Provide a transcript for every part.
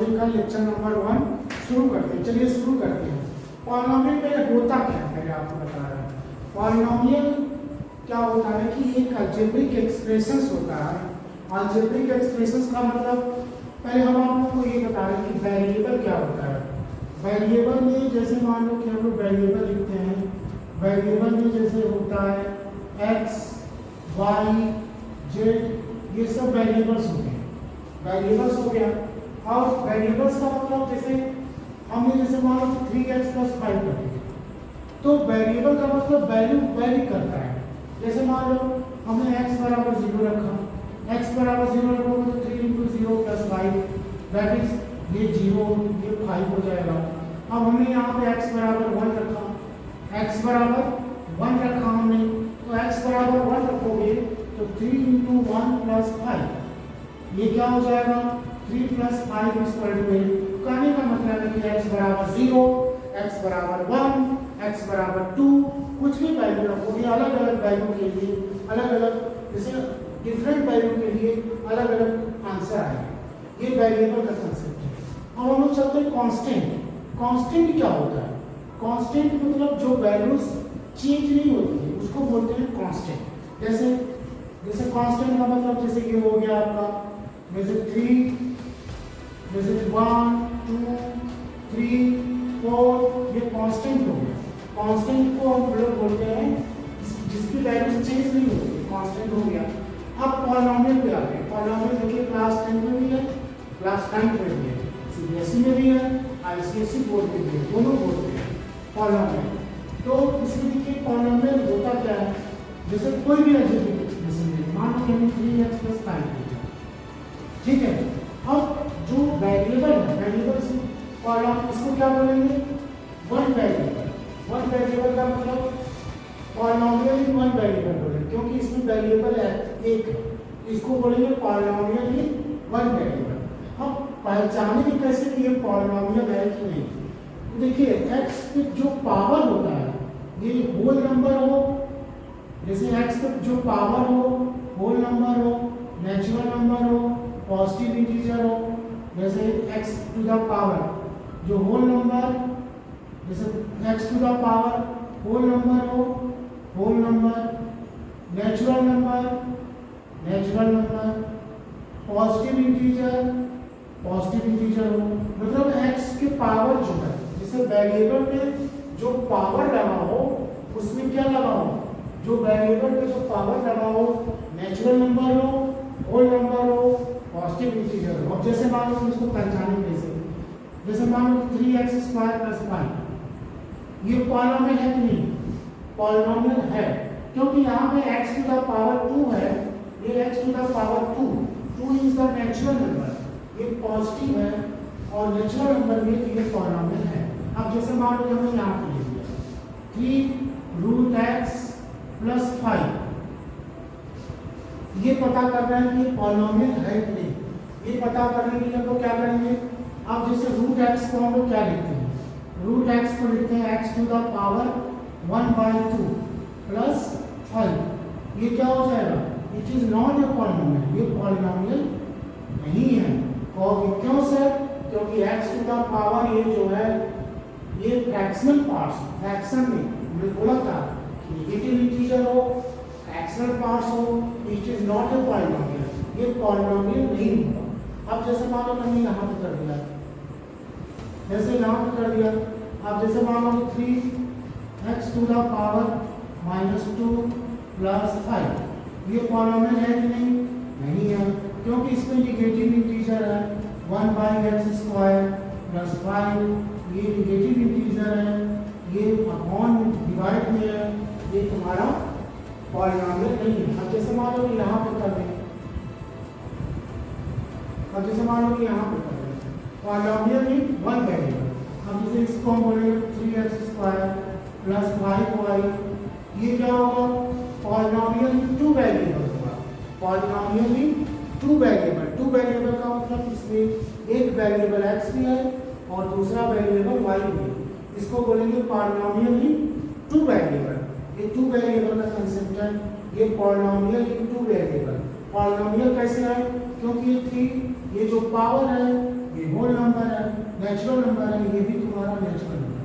दिन का lecture number 1 शुरू करते हैं। चलिए शुरू करते हैं। पॉलिनोमियल में होता क्या है पहले आपको बता रहा हूँ। पॉलिनोमियल क्या होता है कि एक अलजेब्रिक एक्सप्रेशंस होता है। अलजेब्रिक एक्सप्रेशंस का मतलब पहले हम आप लोगों को ये बता रहे हैं कि वेरिएबल क्या होता है। वेरिएबल में जैसे मान लो कि हम लोग वेरिएबल लिखते हैं। वेरिएबल में जैसे होता है एक्स, वाई, जेड, ये सब वेरिएबल्स होते हैं। वेरिएबल्स हो गया। और वेरिएबल्स का मतलब जैसे हमने जैसे मान लो 3x + 5 कर दिया, तो वेरिएबल का मतलब वैल्यू वेरी करता है। जैसे मान लो हमने x बराबर 0 रखा, x बराबर 0 रखोगे तो 3 × 0 + 5 दैट इज ये 0 ये 5 हो जाएगा। अब हमने यहाँ पे x बराबर 1 रखा, x बराबर 1 रखा हमने, तो x बराबर 1 रखोगे तो 3 × 1 + 5 ये क्या हो जाएगा 3 + 5 = 8। कहने का मतलब है कि x बराबर 0, x बराबर 1, x बराबर 2 कुछ भी वैल्यू रखोगे अलग अलग वैल्यू के लिए अलग अलग जैसे डिफरेंट वैल्यू के लिए अलग अलग आंसर आएगा। ये वेरिएबल का कंसेप्ट है। अब हम लोग चलते हैं कांस्टेंट। कांस्टेंट क्या होता है? कांस्टेंट मतलब जो वैल्यूज चेंज नहीं होती है उसको बोलते हैं कांस्टेंट। जैसे कांस्टेंट का मतलब जैसे ये हो गया आपका जैसे 3, जैसे 1, 2, 3, 4 ये कांस्टेंट हो गया। कांस्टेंट को हम लोग बोलते हैं जिसकी वैल्यू चेंज नहीं होती, कांस्टेंट हो गया। अब पॉलिनोमियल पे आते हैं। पॉलिनोमियल देखिए क्लास 10 में भी है, क्लास 9 में भी है, सीबीएसई में भी है, आईसीएसई बोर्ड में भी है, दोनों बोर्ड में है पॉलिनोमियल। तो इसमें देखिए पॉलिनोमियल होता क्या है, जैसे कोई भी अलजेब्रिक एक्सप्रेशन है, मान लो हमने 3x + 5 लिया, ठीक है। अब जो वेरिएबल है, वेरिएबल से पॉलिनोमियल इसको क्या बोलेंगे? One variable. वन वेरिएबल का मतलब पॉलिनोमियल इन वन वेरिएबल बोलेंगे, क्योंकि इसमें वेरिएबल एक है, इसको बोलेंगे पॉलिनोमियल इन वन वेरिएबल। अब पहचानेंगे कैसे कि ये पॉलिनोमियल है कि नहीं? तो देखिए x पे जो पावर होता है ये होल नंबर हो, जैसे x पे जो पावर हो, होल नंबर हो, नेचुरल नंबर हो, पॉजिटिव इंटीजर हो, जैसे x⁴ जो होल नंबर, जैसे x⁴ होल नंबर हो, whole number, natural number, positive integer हो, मतलब x के पावर जो है, जैसे वेरिएबल में जो पावर लगा हो उसमें क्या लगा हो, जो वेरिएबल में जो पावर लगा हो, नेचुरल नंबर हो, होल नंबर हो, पॉजिटिव इंटीजर हो। अब जैसे मान लो इसको पहचानें कैसे, जैसे मान लो 3x² + 5 ये पॉलिनोमियल है कि नहीं? पॉलिनोमियल है, क्योंकि यहाँ पे x⁴ है, ये x⁴ 2 is the natural number, ये पॉजिटिव है और नेचुरल नंबर में ये पॉलिनोमियल है। अब जैसे मान लो हमने यहाँ पे ले लिया 3√x + 5, ये पता करना है कि ये पॉलिनोमियल है कि नहीं। ये पता करने के लिए हम लोग क्या करेंगे? अब जैसे √x को हम लोग क्या लिखते हैं? √x को लिखते हैं x⁴ 1/2 + 5। ये क्या हो जाएगा? It is not a polynomial, ये पॉलिनोमियल नहीं है। और क्यों सर? क्योंकि x⁴ ये जो है ये फ्रैक्शनल पार्ट्स, फ्रैक्शन में हमने बोला था नेगेटिव इंटीजर हो, फ्रैक्शनल पार्ट्स हो, it is not a polynomial, ये पॉलिनोमियल नहीं होगा। अब जैसे मान लो हमने यहाँ पे कर दिया, जैसे यहाँ पे कर दिया, अब जैसे मान लो 3x⁴ -2 + 5 ये पॉलिनोमियल है कि नहीं? नहीं है, क्योंकि इसमें नेगेटिव इंटीजर है 1/x² + 5, ये नेगेटिव इंटीजर है, ये अपॉन डिवाइड में है, ये तुम्हारा पॉलिनोमियल नहीं है। अब जैसे मान लो कि यहाँ पे कर दें, अब जैसे मान लो कि यहाँ पे कर दें पॉलिनोमियल इन वन वेरिएबल। अब जैसे इसको हम बोलेंगे 3x² + 5y, ये क्या होगा? पॉलिनोमियल इन टू वेरिएबल होगा। पॉलिनोमियल इन टू वेरिएबल, टू वेरिएबल का मतलब इसमें एक वेरिएबल x भी है और दूसरा वेरिएबल y भी है, इसको बोलेंगे पॉलिनोमियल इन टू वेरिएबल। ये टू वेरिएबल का कंसेप्ट है, ये पॉलिनोमियल इन टू वेरिएबल। पॉलिनोमियल कैसे है? क्योंकि ये जो पावर है ये होल नंबर नेचुरल नंबर है, ये भी तुम्हारा नेचुरल नंबर है,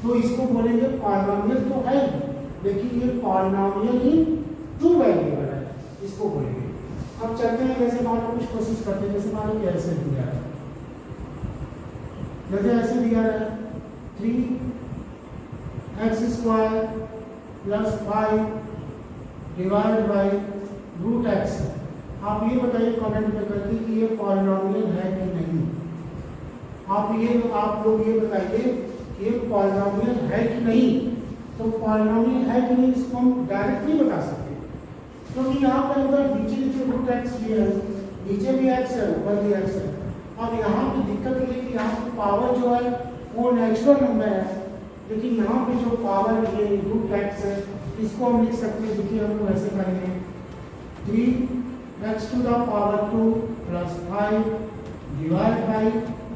तो इसको बोलेंगे पॉलिनोमियल तो है लेकिन ये पॉलिनोमियल ही टू वेरिएबल है, इसको बोलेंगे। अब चलते हैं, जैसे मान लो कुछ कोशिश करते हैं, जैसे मान लो कि ऐसे दिया है, जैसे ऐसे दिया है 3x² plus 5 divide by root X. आप ये बताइए कमेंट में करके कि ये पॉलिनोमियल है कि नहीं। आप लोग ये बताइए कि ये पॉलिनोमियल है कि नहीं। तो पॉलिनोमियल है कि नहीं इसको हम डायरेक्ट नहीं बता सकते, क्योंकि यहाँ पे अंदर नीचे रूट एक्स भी है, नीचे भी एक्स है, ऊपर भी एक्स है। अब यहाँ पे दिक्कत ये है कि यहाँ पे पावर जो है वो नेचुरल नंबर है, लेकिन यहाँ पे जो पावर ये रूट एक्स है इसको हम लिख सकते हैं। देखिए हम लोग ऐसे करेंगे 3x to the power 2 plus 5 divide by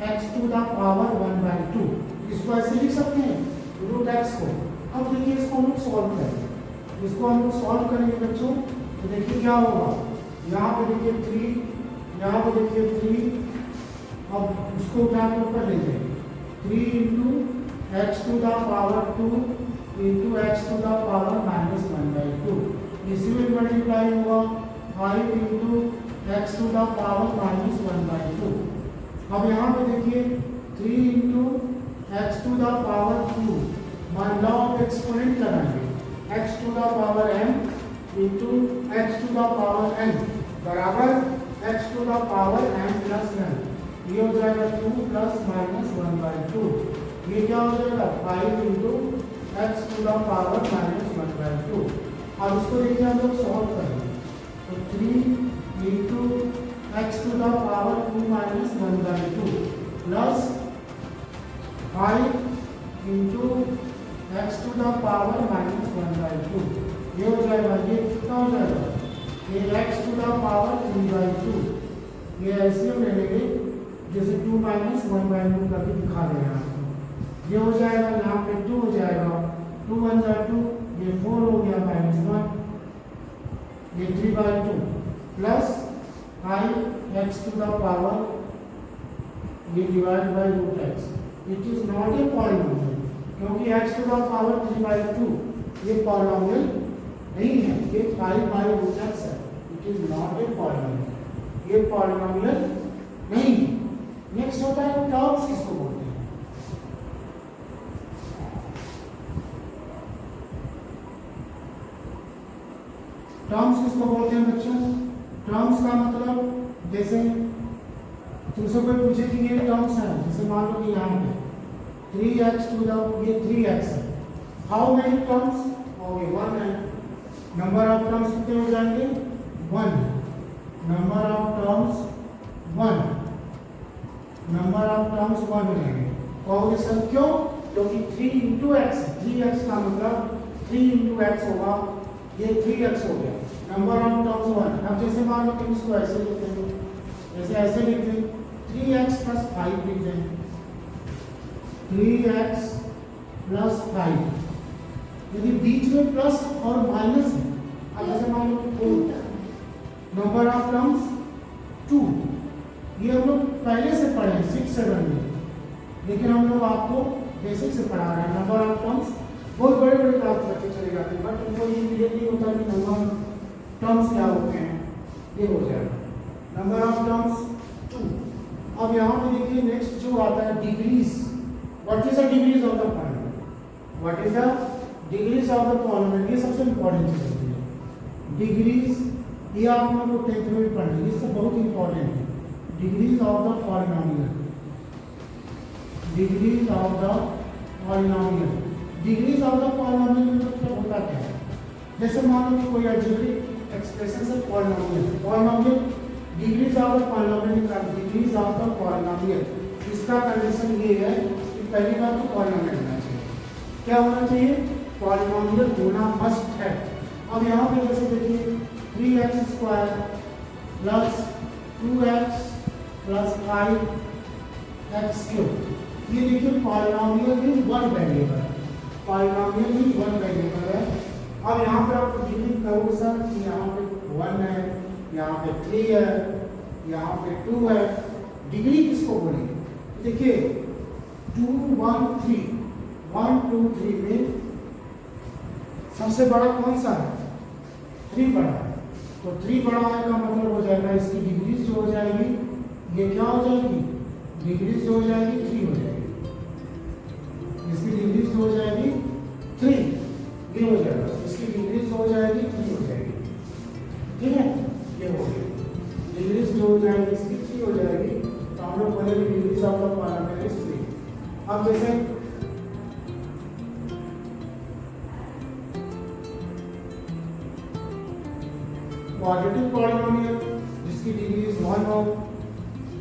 x to the power 1/2। इसको ऐसे लिख सकते हैं रूट एक्स को। अब देखिए इसको हम लोग सॉल्व करेंगे, इसको हम लोग सॉल्व करेंगे बच्चों, तो देखिए क्या होगा। यहाँ पे देखिए 3, यहाँ पे देखिए 3, अब इसको उठा के ऊपर ले जाइए 3 into X to the power 2 into X to the power -1/2। इसी में मल्टीप्लाई होगा 5 into X to the power -1/2। अब यहाँ पे देखिए 3 into X to the power 2, मान लॉ ऑफ एक्सपोनेंट कराएंगे, X to the power m into X to the power n बराबर X to the power m plus n। ये हो जाएगा 2 प्लस -1/2। ये क्या हो जाएगा 5 into X to the power -1/2। अब इसको देखिए हम लोग सॉल्व करेंगे, तो 3 into X to the power 2 -1/2 plus 5 into X to the power -1/2। ये हो जाएगा, ये कितना हो जाएगा, ये एक्स टू द पावर 3/2। ये एलसीएम ले लेंगे, जैसे 2 - 1/2 करके दिखा देंगे आपको। ये हो जाएगा, यहाँ पे 2 हो जाएगा, 2 1 जा 2, ये 4 हो गया -1, ये 3/2 plus 5 x to the power, ये divide by root x. It is not a polynomial, क्योंकि एक्स टू द पावर 3/2 ये पॉलिनोमियल नहीं है, ये 5/√x है। It is not a polynomial, ये पॉलिनोमियल नहीं है। नेक्स्ट होता है टर्म्स, किसको बोलते हैं। टर्म्स किसको बोलते हैं बच्चों। टर्म्स का मतलब, जैसे तुमसे कोई पूछे कि ये टर्म्स है, जैसे मान लो कि यहाँ पे 3x टू द, ये 3x है, हाउ मेनी टर्म्स हो गए, 1 है। नंबर ऑफ टर्म्स कितने हो जाएंगे, 1। Number of terms 1, number of terms 1 हो जाएंगे। कहोगे सर क्यों, क्योंकि 3 इंटू एक्स, 3x का मतलब 3 इंटू एक्स होगा, ये 3x हो गया, नंबर ऑफ टर्म्स 1। अब जैसे मान लो कि इसको ऐसे लिखते हैं, जैसे ऐसे लिखते हैं 3x प्लस 5 लिखते हैं, 3x प्लस 5, यदि बीच में प्लस और माइनस है। अब जैसे मान लो कि 4, नंबर ऑफ टर्म्स 2, ये हम लोग पहले से पढ़े हैं 6 7 में, लेकिन हम लोग आपको बेसिक से पढ़ा रहे हैं। नंबर ऑफ टर्म्स बहुत बड़े बड़े क्लास बच्चे चले जाते हैं, बट उनको ये क्लियर नहीं होता कि नंबर टर्म्स क्या होते हैं। ये हो जाएगा नंबर ऑफ टर्म्स 2। अब यहाँ पे देखिए नेक्स्ट जो आता है degrees. What is the degrees of the polynomial, what is the degrees of the polynomial, ये सबसे इंपॉर्टेंट चीज होती है। डिग्रीज ये आप लोगों को 10th में भी पढ़ेंगे, ये सब बहुत इंपॉर्टेंट है। Degrees of the polynomial, degrees of the polynomial, degrees of the polynomial में मतलब होता क्या है। जैसे मान लो कि कोई अलजेब्रिक एक्सप्रेशन से polynomial degrees of the polynomial का, डिग्रीज ऑफ द पॉलिनोमियल, इसका कंडीशन ये है कि पहली बात तो पॉलिनोमियल होना चाहिए। क्या होना चाहिए, पॉलिनोमियल होना मस्ट है। अब यहाँ पे जैसे देखिए 3x² plus 2x plus 5x3, ये देखिए पॉलिनोमियल भी 1 वेरिएबल है, पॉलिनोमियल भी 1 वेरिएबल है। अब यहाँ पे आपको डिग्री करोगे सर कि यहाँ पे 1 है, यहाँ पे 3 है, यहाँ पे 2 है, डिग्री किसको बोलेंगे। देखिए 2 1 3 1 2 3 में सबसे बड़ा कौन सा है? 3 बड़ा है। तो 3 बड़ा है का मतलब हो जाएगा इसकी डिग्रीज जो हो जाएगी ये क्या हो जाएगी? डिग्रीज जो हो जाएगी 3 हो जाएगी। इसकी डिग्रीज जो हो जाएगी 3 ये हो जाएगा। इसकी डिग्रीज जो हो जाएगी 3 हो जाएगी। ठीक है, ये हो गई डिग्रीज जो हो जाएगी इसकी 3 हो जाएगी। तो हम लोग बोलेंगे degrees of the polynomial is 3। अब जैसे क्वाड्रेटिक पॉलिनोमियल जिसकी डिग्रीज 1 हो,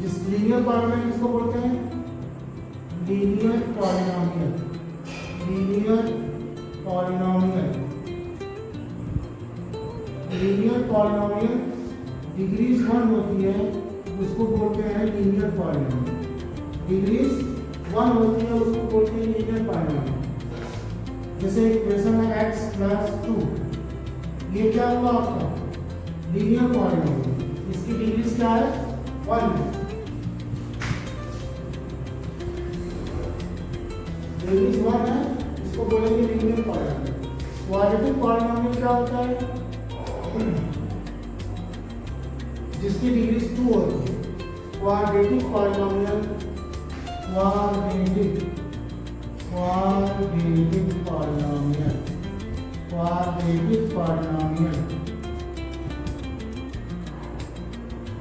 जिस लीनियर पॉलिनोमियल किसको बोलते हैं? Linear polynomial. Linear polynomial, linear polynomial degrees 1 होती है उसको बोलते हैं लीनियर पॉलिनोमियल। डिग्रीज 1 होती है उसको बोलते हैं लीनियर पॉलिनोमियल। जैसे इक्वेशन है x + 2, ये क्या हुआ आपका? Linear polynomial. इसकी डिग्रीज क्या है? 1 है। डिग्रीज 1 है, इसको बोलेंगे लीनियर पॉलिनोमियल। क्वाड्रेटिक पॉलिनोमियल क्या होता है? जिसकी डिग्रीज 2 होती है। Quadratic polynomial, quadratic polynomial, quadratic polynomial,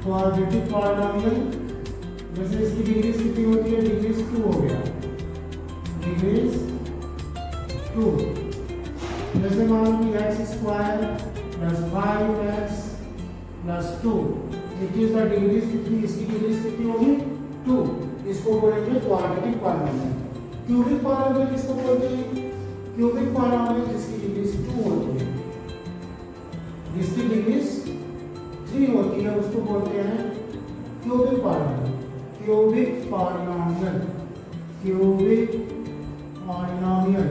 quadratic polynomial जैसे इसकी डिग्रीज कितनी होती है? डिग्रीज 2 हो गया। डिग्रीज 2 जैसे मान लो कि x² + 5x + 2 it is the degrees कितनी? इसकी डिग्रीज कितनी होगी? 2। इसको बोलेंगे क्वाड्रेटिक पॉलिनोमियल। क्यूबिक पॉलिनोमियल किसको बोलते हैं? क्यूबिक पॉलिनोमियल जिसकी डिग्रीज 2 होती है, जिसकी डिग्रीज 3 होती है उसको बोलते हैं cubic polynomial. Cubic polynomial, cubic polynomial,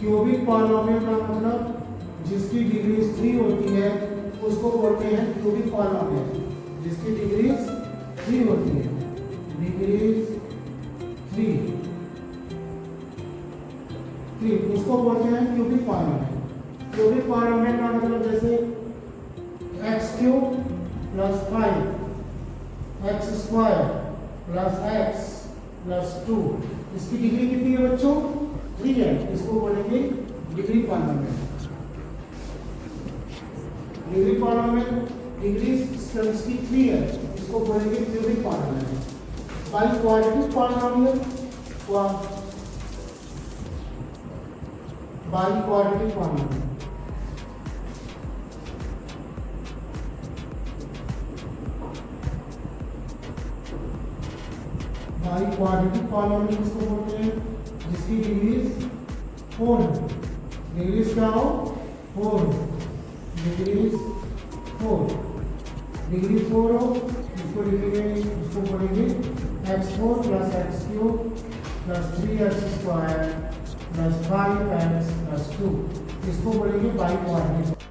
cubic polynomial का मतलब जिसकी डिग्रीज 3 होती है उसको बोलते हैं क्यूबिक पॉलिनोमियल। जिसकी डिग्रीज 3 होती है, डिग्रीज 3 उसको बोलते हैं क्यूबिक पॉलिनोमियल। क्यूबिक पॉलिनोमियल का मतलब जैसे x³ + 5 x² + x + 2 इसकी डिग्री कितनी है बच्चों? 3 है। इसको बोलेंगे degree polynomial. Degree polynomial degrees इसकी 3 है, इसको बोलेंगे cubic polynomial. By quadratic polynomial, by quadratic polynomial, by quadratic polynomial किसको बोलते हैं? जिसकी डिग्रीज 4 है। डिग्रीज क्या हो? 4। डिग्रीज 4, डिग्री 4 हो इसको लिखेंगे, उसको बोलेंगे x4 + x³ + 3x² + 5x + 2 इसको बोलेंगे बाई क्वाड्रेटिक।